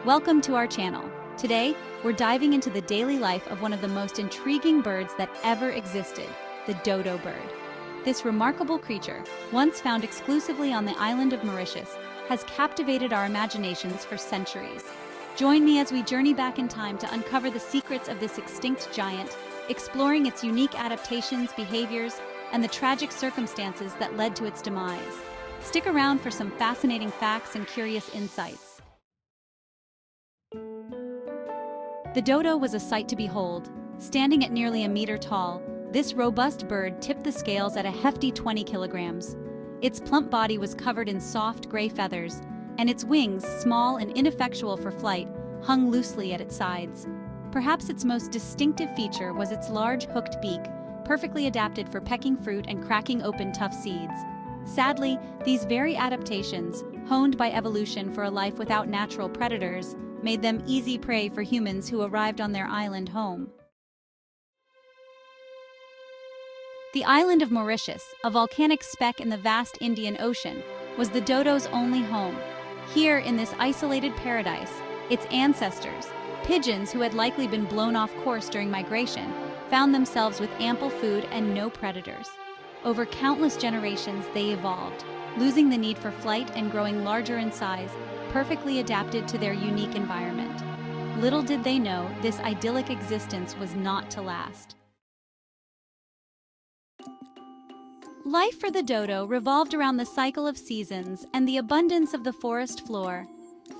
Welcome to our channel. Today, we're diving into the daily life of one of the most intriguing birds that ever existed, the dodo bird. This remarkable creature, once found exclusively on the island of Mauritius, has captivated our imaginations for centuries. Join me as we journey back in time to uncover the secrets of this extinct giant, exploring its unique adaptations, behaviors, and the tragic circumstances that led to its demise. Stick around for some fascinating facts and curious insights. The dodo was a sight to behold. Standing at nearly a meter tall, this robust bird tipped the scales at a hefty 20 kilograms. Its plump body was covered in soft gray feathers, and its wings, small and ineffectual for flight, hung loosely at its sides. Perhaps its most distinctive feature was its large hooked beak, perfectly adapted for pecking fruit and cracking open tough seeds. Sadly, these very adaptations, honed by evolution for a life without natural predators, made them easy prey for humans who arrived on their island home. The island of Mauritius, a volcanic speck in the vast Indian Ocean, was the dodo's only home. Here, in this isolated paradise, its ancestors, pigeons who had likely been blown off course during migration, found themselves with ample food and no predators. Over countless generations, they evolved, losing the need for flight and growing larger in size, perfectly adapted to their unique environment. Little did they know, this idyllic existence was not to last. Life for the dodo revolved around the cycle of seasons and the abundance of the forest floor.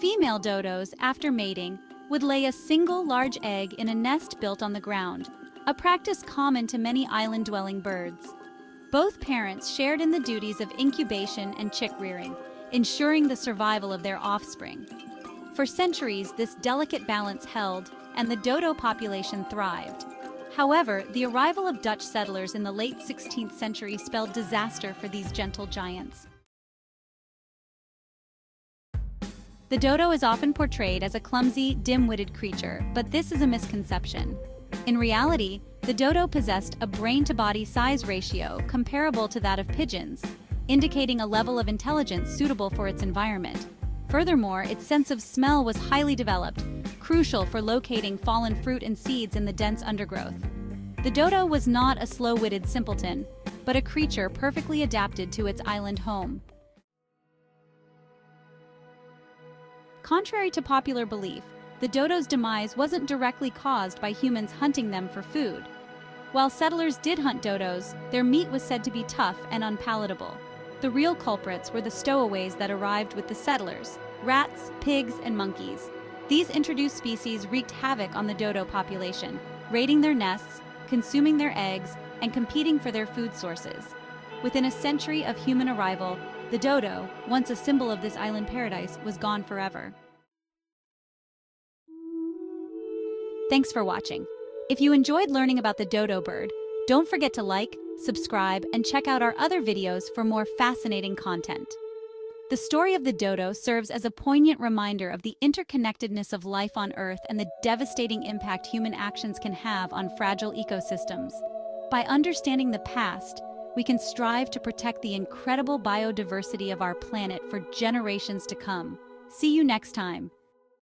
Female dodos, after mating, would lay a single large egg in a nest built on the ground, a practice common to many island-dwelling birds. Both parents shared in the duties of incubation and chick rearing, ensuring the survival of their offspring. For centuries, this delicate balance held, and the dodo population thrived. However, the arrival of Dutch settlers in the late 16th century spelled disaster for these gentle giants. The dodo is often portrayed as a clumsy, dim-witted creature, but this is a misconception. In reality, the dodo possessed a brain-to-body size ratio comparable to that of pigeons, indicating a level of intelligence suitable for its environment. Furthermore, its sense of smell was highly developed, crucial for locating fallen fruit and seeds in the dense undergrowth. The dodo was not a slow-witted simpleton, but a creature perfectly adapted to its island home. Contrary to popular belief, the dodo's demise wasn't directly caused by humans hunting them for food. While settlers did hunt dodos, their meat was said to be tough and unpalatable. The real culprits were the stowaways that arrived with the settlers: rats, pigs, and monkeys. These introduced species wreaked havoc on the dodo population, raiding their nests, consuming their eggs, and competing for their food sources. Within a century of human arrival, the dodo, once a symbol of this island paradise, was gone forever. Thanks for watching. If you enjoyed learning about the dodo bird, don't forget to like, subscribe, and check out our other videos for more fascinating content. The story of the dodo serves as a poignant reminder of the interconnectedness of life on Earth and the devastating impact human actions can have on fragile ecosystems. By understanding the past, we can strive to protect the incredible biodiversity of our planet for generations to come. See you next time.